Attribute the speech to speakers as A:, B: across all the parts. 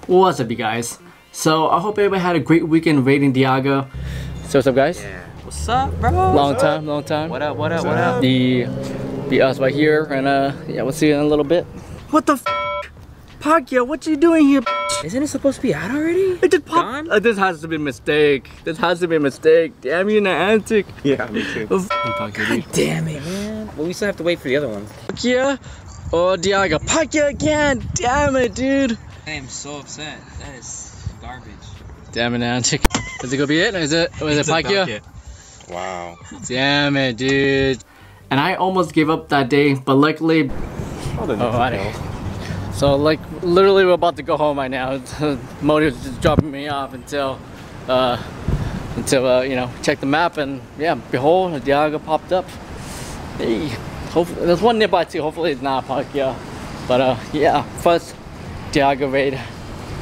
A: What's up, you guys? So I hope everybody had a great weekend raiding Dialga. So what's up, guys?
B: Yeah. What's up, bro?
A: Long time.
B: What up?
A: The us right here, and yeah, we'll see you in a little bit. What the f? Pakia, what you doing here?
B: Isn't it supposed to be out already?
A: It just popped. This has to be a mistake. Damn you, Niantic.
C: Yeah, me too.
B: God damn it, man. Well, we still have to wait for the other ones.
A: Pakia or Dialga? Pakia again. Damn it, dude.
B: I am so upset. That is garbage.
A: Damn it, Niantic. Is it gonna be it? Is it Pakia?
C: Wow.
A: Damn it, dude. And I almost gave up that day, but luckily. So like literally we're about to go home right now. Motive's just dropping me off until you know, check the map, and yeah, behold, a Dialga popped up. Hey, hopefully there's one nearby too. Hopefully it's not Pakia. But yeah, first Dialga raid.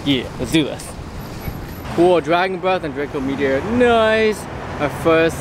A: Yeah, let's do this. Cool, Dragon Breath and Draco Meteor. Nice. Our first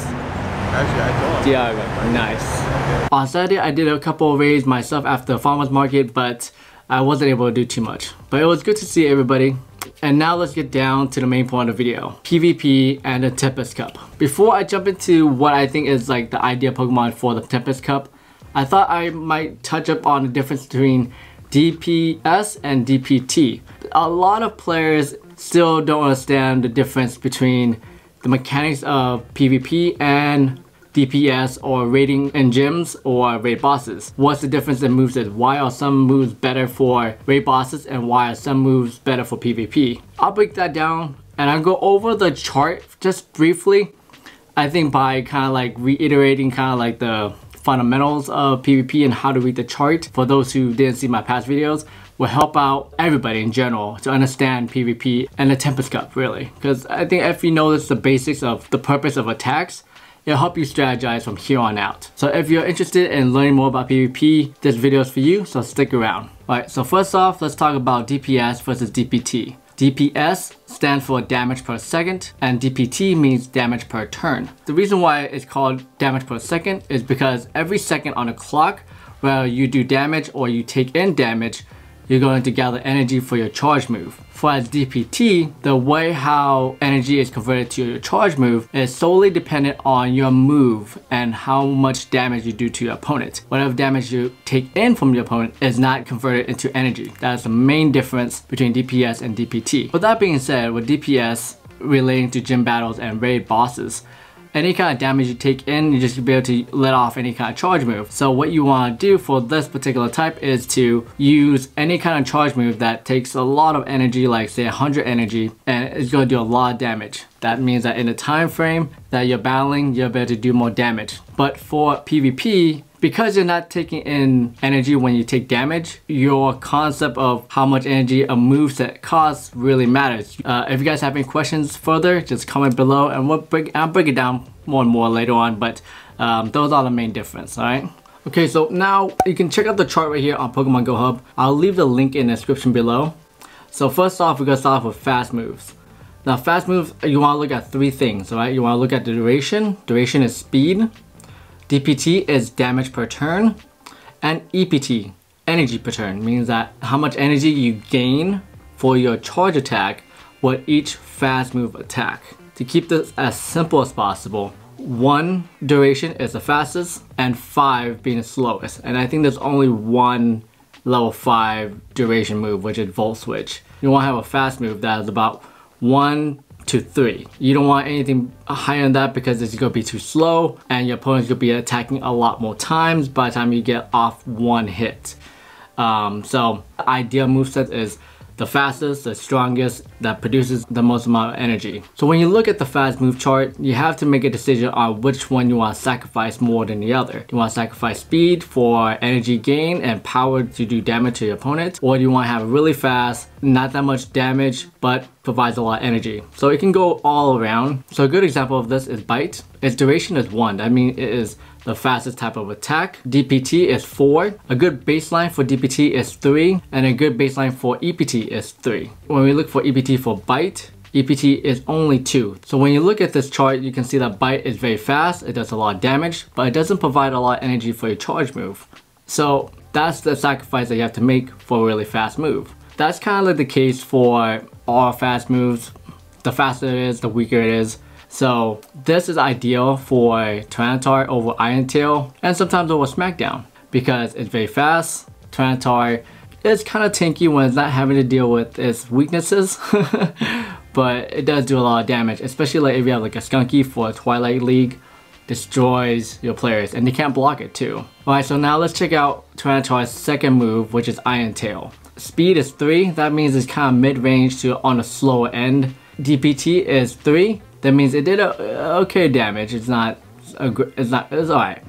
A: Dialga. Nice. On Saturday I did a couple of raids myself after farmers market, but I wasn't able to do too much. But it was good to see everybody. And now let's get down to the main point of the video. PvP and the Tempest Cup. Before I jump into what I think is like the ideal Pokemon for the Tempest Cup, I thought I might touch up on the difference between DPS and DPT. A lot of players still don't understand the difference between the mechanics of PvP and DPS, or raiding in gyms or raid bosses. What's the difference in moves? Why are some moves better for raid bosses and why are some moves better for PvP? I'll break that down and I'll go over the chart just briefly. I think by kind of like reiterating kind of like the fundamentals of PvP and how to read the chart, for those who didn't see my past videos, will help out everybody in general to understand PvP and the Tempest Cup, really. Because I think if you notice the basics of the purpose of attacks, it'll help you strategize from here on out. So if you're interested in learning more about PvP, this video is for you, so stick around. Alright, so first off, let's talk about DPS versus DPT. DPS stands for damage per second, and DPT means damage per turn. The reason why it's called damage per second is because every second on the clock, where you do damage or you take in damage, you're going to gather energy for your charge move. For as DPT, the way how energy is converted to your charge move is solely dependent on your move and how much damage you do to your opponent. Whatever damage you take in from your opponent is not converted into energy. That is the main difference between DPS and DPT. With that being said, with DPS relating to gym battles and raid bosses, any kind of damage you take in, you just be able to let off any kind of charge move. So what you want to do for this particular type is to use any kind of charge move that takes a lot of energy, like say 100 energy, and it's going to do a lot of damage. That means that in the time frame that you're battling, you're able to do more damage. But for PvP, because you're not taking in energy when you take damage, your concept of how much energy a moveset costs really matters. If you guys have any questions further, just comment below and I'll break it down more and more later on, but those are the main difference, alright? Okay, so now you can check out the chart right here on Pokemon Go Hub. I'll leave the link in the description below. So first off, we're going to start off with fast moves. Now fast moves, you want to look at three things, alright? You want to look at the duration. Duration is speed. DPT is damage per turn, and EPT, energy per turn, means that how much energy you gain for your charge attack with each fast move attack. To keep this as simple as possible, 1 duration is the fastest and 5 being the slowest. And I think there's only one level 5 duration move, which is Volt Switch. You want to have a fast move that is about 1 to 3. You don't want anything higher than that because it's going to be too slow and your opponent's going to be attacking a lot more times by the time you get off one hit. So the ideal moveset is the fastest, the strongest, that produces the most amount of energy. So when you look at the fast move chart, you have to make a decision on which one you want to sacrifice more than the other. Do you want to sacrifice speed for energy gain and power to do damage to your opponent? Or do you want to have really fast, not that much damage, but provides a lot of energy? So it can go all around. So a good example of this is Bite. Its duration is 1. That means it is the fastest type of attack. DPT is 4. A good baseline for DPT is 3. And a good baseline for EPT is 3. When we look for EPT for Bite, EPT is only 2. So when you look at this chart, you can see that Bite is very fast, it does a lot of damage, but it doesn't provide a lot of energy for your charge move. So that's the sacrifice that you have to make for a really fast move. that's kind of like the case for all fast moves. The faster it is, the weaker it is. So this is ideal for Tyranitar over Iron Tail and sometimes over Smackdown because it's very fast. Tyranitar is kind of tanky when it's not having to deal with its weaknesses, but it does do a lot of damage, especially like if you have like a Skunky for Twilight League, destroys your players and they can't block it too. Alright, so now let's check out Tyranitar's second move, which is Iron Tail. Speed is 3, that means it's kind of mid-range to on the slower end. DPT is 3, that means it did okay damage. It's alright,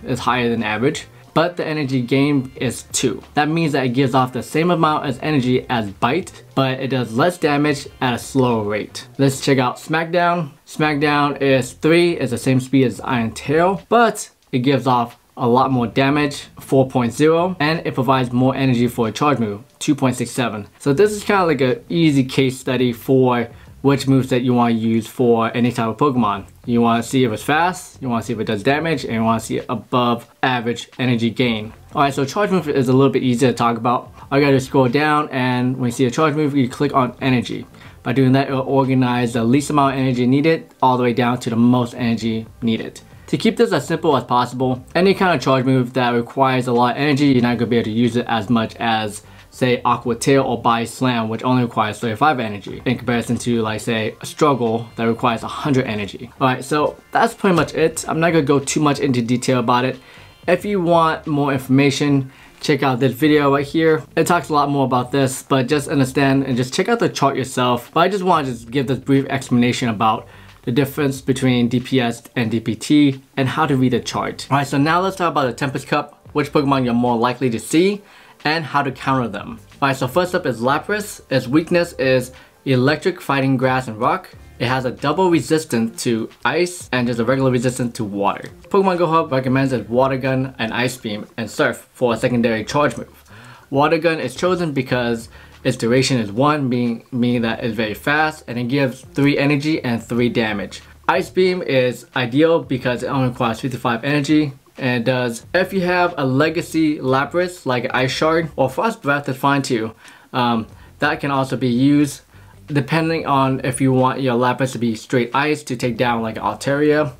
A: it's higher than average. But the energy gain is 2. That means that it gives off the same amount as energy as Bite, but it does less damage at a slower rate. Let's check out Smackdown. Smackdown is 3, it's the same speed as Iron Tail, but it gives off a lot more damage, 4.0, and it provides more energy for a charge move, 2.67. So this is kind of like an easy case study for which moves that you want to use for any type of Pokemon. You want to see if it's fast, you want to see if it does damage, and you want to see above average energy gain. Alright, so charge move is a little bit easier to talk about. All you gotta do is scroll down, and when you see a charge move, you click on energy. By doing that, it will organize the least amount of energy needed all the way down to the most energy needed. To keep this as simple as possible, any kind of charge move that requires a lot of energy, you're not going to be able to use it as much as say Aqua Tail or Body Slam, which only requires 35 energy in comparison to like say a Struggle that requires 100 energy. Alright, so that's pretty much it. I'm not going to go too much into detail about it. If you want more information, check out this video right here. It talks a lot more about this, but just understand and just check out the chart yourself. But I just want to just give this brief explanation about the difference between DPS and DPT and how to read a chart. Alright, so now let's talk about the Tempest Cup, which Pokemon you're more likely to see, and how to counter them. Alright, so first up is Lapras. Its weakness is Electric, Fighting Grass, and Rock. It has a double resistance to Ice and just a regular resistance to Water. Pokemon Go Hub recommends its Water Gun and Ice Beam and Surf for a secondary charge move. Water Gun is chosen because its duration is 1, meaning that it's very fast and it gives 3 energy and 3 damage. Ice Beam is ideal because it only requires 55 energy. And it does, if you have a legacy Lapras like Ice Shard or Frost Breath is fine too. That can also be used depending on if you want your Lapras to be straight ice to take down like Altaria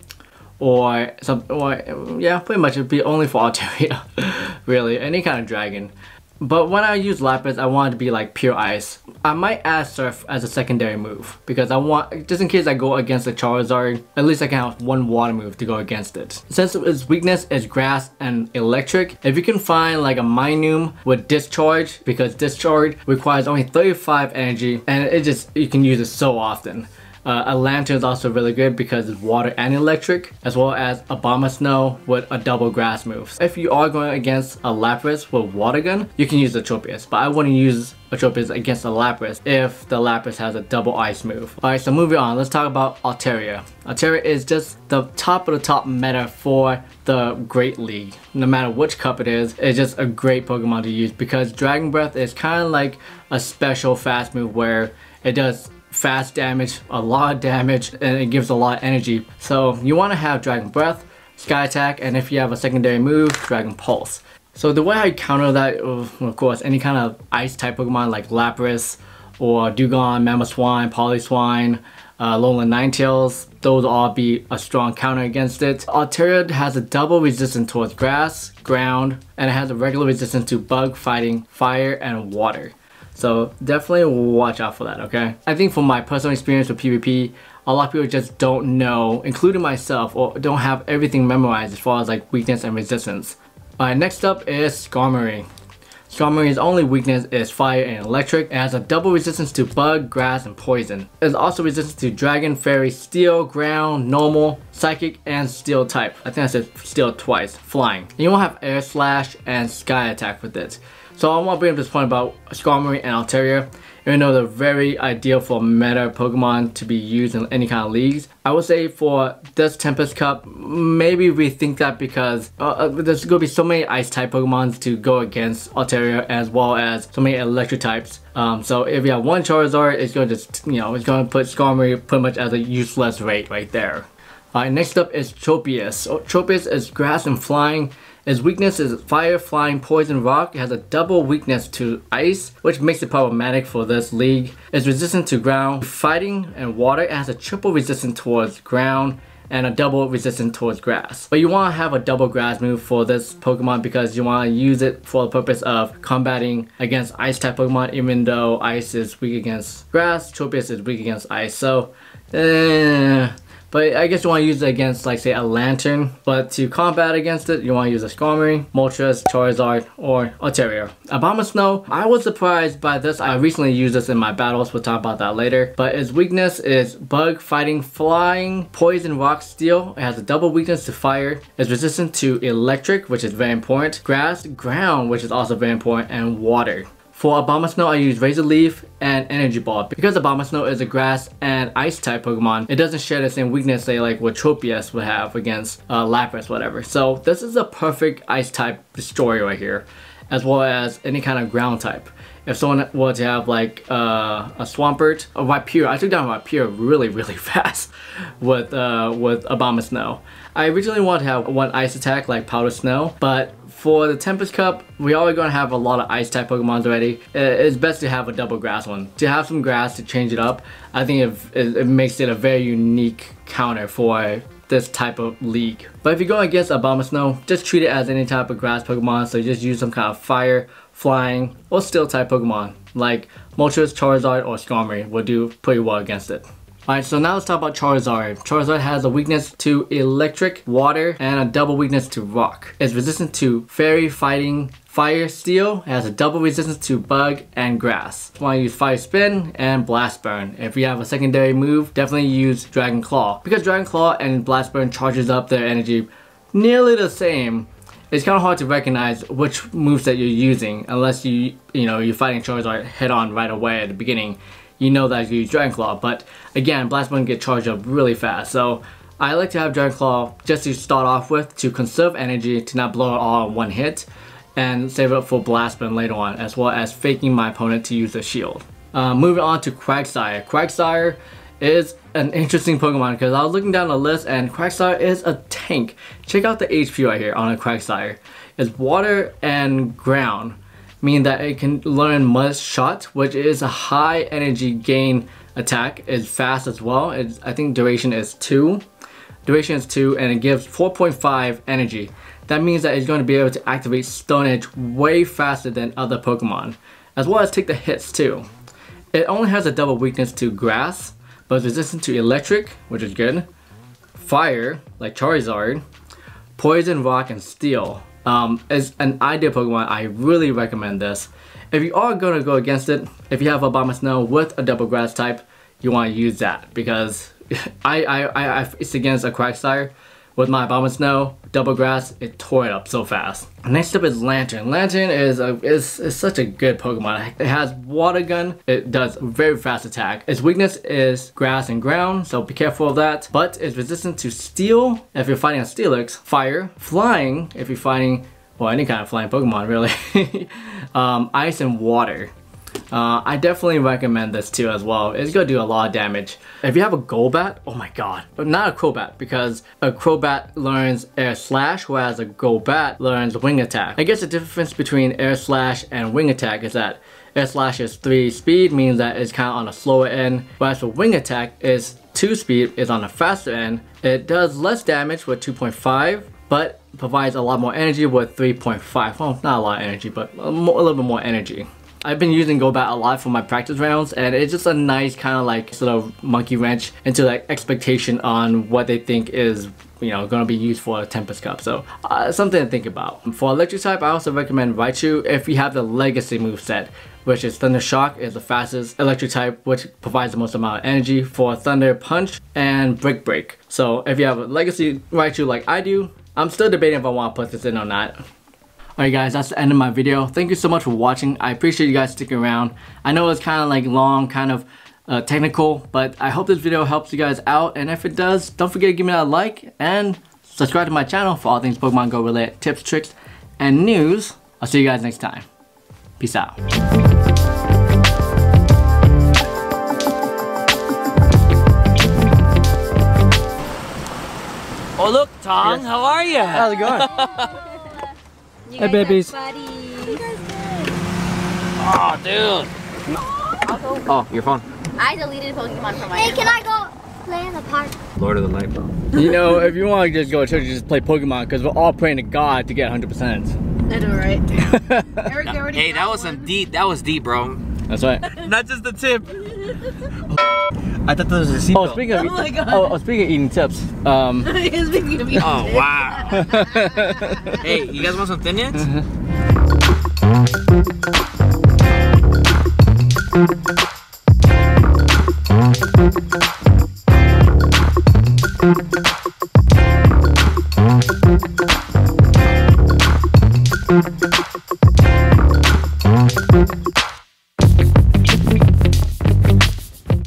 A: or yeah, pretty much it'd be only for Altaria really, any kind of dragon. But when I use Lapras, I want it to be like pure ice. I might add Surf as a secondary move because I want, just in case I go against a Charizard, at least I can have one water move to go against it. Since its weakness is grass and electric, if you can find like a Minun with Discharge, because Discharge requires only 35 energy and you can use it so often. A Lantern is also really good because it's water and electric, as well as Abomasnow with a double grass move. If you are going against a Lapras with Water Gun, you can use a Tropius, but I wouldn't use a Tropius against a Lapras if the Lapras has a double ice move. Alright, so moving on, let's talk about Altaria. Altaria is just the top of the top meta for the Great League. No matter which cup it is, it's just a great Pokemon to use because Dragon Breath is kind of like a special fast move where it does fast damage, a lot of damage, and it gives a lot of energy. So you want to have Dragon Breath, Sky Attack, and if you have a secondary move, Dragon Pulse. So the way I counter that, of course, any kind of ice type Pokemon like Lapras or Dugong, Mamoswine, Polyswine, Alolan Ninetales, those will all be a strong counter against it. Altaria has a double resistance towards grass, ground, and it has a regular resistance to bug, fighting, fire, and water. So definitely watch out for that, okay? I think from my personal experience with PvP, a lot of people just don't know, including myself, or don't have everything memorized as far as like weakness and resistance. Alright, next up is Skarmory. Skarmory's only weakness is fire and electric. It has a double resistance to bug, grass, and poison. It is also resistant to dragon, fairy, steel, ground, normal, psychic, and steel type. I think I said steel twice. Flying. And you won't have air slash and sky attack with it. So I want to bring up this point about Skarmory and Altaria. Even though they're very ideal for meta Pokemon to be used in any kind of leagues, I would say for this Tempest Cup, maybe rethink that because there's going to be so many ice type Pokemons to go against Altaria as well as so many electric types. So if you have one Charizard, it's going to just, it's going to put Skarmory pretty much as a useless rate right there. Next up is Tropius. Tropius is grass and flying. Its weakness is fire, flying, poison, rock. It has a double weakness to ice, which makes it problematic for this league. It's resistant to ground, fighting, and water. It has a triple resistance towards ground and a double resistance towards grass. But you want to have a double grass move for this Pokemon because you want to use it for the purpose of combating against ice type Pokemon, even though ice is weak against grass, Tropius is weak against ice. So, but I guess you want to use it against, like, say, a Lantern. But to combat against it, you want to use a Skarmory, Moltres, Charizard, or Altaria. Abomasnow, I was surprised by this. I recently used this in my battles. We'll talk about that later. But its weakness is Bug, Fighting, Flying, Poison, Rock, Steel. It has a double weakness to Fire. It's resistant to Electric, which is very important. Grass, Ground, which is also very important. And Water. For Abomasnow, I use Razor Leaf and Energy Ball. Because Abomasnow is a grass and ice type Pokemon, it doesn't share the same weakness, say, like what Tropius would have against Lapras, whatever. So this is a perfect ice type destroyer right here, as well as any kind of ground type. If someone were to have like a Swampert, a Rhyperior, I took down Rhyperior really fast with Abomasnow. I originally wanted to have one ice attack like Powder Snow, but for the Tempest Cup, we are going to have a lot of ice type Pokemons already. It's best to have a double grass one. To have some grass to change it up, I think it makes it a very unique counter for this type of league. But if you're going against Abomasnow, just treat it as any type of grass Pokemon, so just use some kind of fire, flying, or steel type Pokemon, like Moltres, Charizard, or Skarmory will do pretty well against it. Alright, so now let's talk about Charizard. Charizard has a weakness to Electric, Water, and a double weakness to Rock. It's resistant to Fairy, Fighting, Fire, Steel. It has a double resistance to Bug and Grass. You want to use Fire Spin and Blast Burn. If you have a secondary move, definitely use Dragon Claw. Because Dragon Claw and Blast Burn charges up their energy nearly the same, it's kind of hard to recognize which moves that you're using unless you're fighting Charizard head on right away at the beginning. You know that you use Dragon Claw, but again, Blast Burn get charged up really fast. So I like to have Dragon Claw just to start off with to conserve energy, to not blow it all in one hit, and save it up for Blast Burn later on, as well as faking my opponent to use the shield. Moving on to Quagsire. Quagsire is an interesting Pokemon because I was looking down the list and Quagsire is a tank. Check out the HP right here on a Quagsire. It's water and ground, meaning that it can learn Mud Shot, which is a high energy gain attack. It's fast as well. I think duration is 2. Duration is 2 and it gives 4.5 energy. That means that it's going to be able to activate Stone Edge way faster than other Pokemon, as well as take the hits too. It only has a double weakness to Grass, but it's resistant to Electric, which is good. Fire, like Charizard. Poison, Rock, and Steel. As an ideal Pokemon, I really recommend this. If you are going to go against it, if you have Abomasnow with a double grass type, you want to use that because I it's against a Quagsire. With my Abomasnow, double grass, it tore it up so fast. Next up is Lantern. Lantern is such a good Pokemon. It has Water Gun. It does very fast attack. Its weakness is grass and ground, so be careful of that. But it's resistant to Steel if you're fighting a Steelix, Fire, Flying if you're fighting, well, any kind of flying Pokemon really, Ice and Water. I definitely recommend this too as well. It's gonna do a lot of damage. If you have a Golbat, oh my god. But not a Crobat, because a Crobat learns Air Slash, whereas a Golbat learns Wing Attack. I guess the difference between Air Slash and Wing Attack is that Air Slash is 3 speed, means that it's kind of on the slower end, whereas for Wing Attack is 2 speed, is on the faster end. It does less damage with 2.5, but provides a lot more energy with 3.5. Well, not a lot of energy, but a little bit more energy. I've been using Golbat a lot for my practice rounds, and it's just a nice kind of like sort of monkey wrench into like expectation on what they think is, you know, going to be used for a Tempest Cup. So something to think about. For electric type, I also recommend Raichu if you have the legacy moveset, which is Thunder Shock is the fastest electric type, which provides the most amount of energy for Thunder Punch and Brick Break. So if you have a legacy Raichu like I do, I'm still debating if I want to put this in or not. Alright guys, that's the end of my video. Thank you so much for watching. I appreciate you guys sticking around. I know it's kind of like long, kind of technical, but I hope this video helps you guys out. And if it does, don't forget to give me that like and subscribe to my channel for all things Pokemon Go related tips, tricks, and news. I'll see you guys next time. Peace out.
B: Oh look, Tom, how are you?
A: How's it going?
D: You
A: Hey,
D: guys
A: babies.
D: are buddies.
B: Oh, dude. Oh, your phone.
D: I deleted Pokemon from my
E: Hey, can I go play in the park?
B: Lord of the Night, bro.
A: You know, if you want to just go to church, just play Pokemon because we're all praying to God to get 100%.
D: I know, right? Eric already
B: Hey, that was some deep. That was deep, bro.
A: That's right.
B: Not just the tip. I thought that was a seatbelt.
A: Oh, speaking of,
D: Oh my God.
A: speaking of eating tips,
D: He's speaking to me.
B: Oh, wow. Hey, you guys want some Thinians?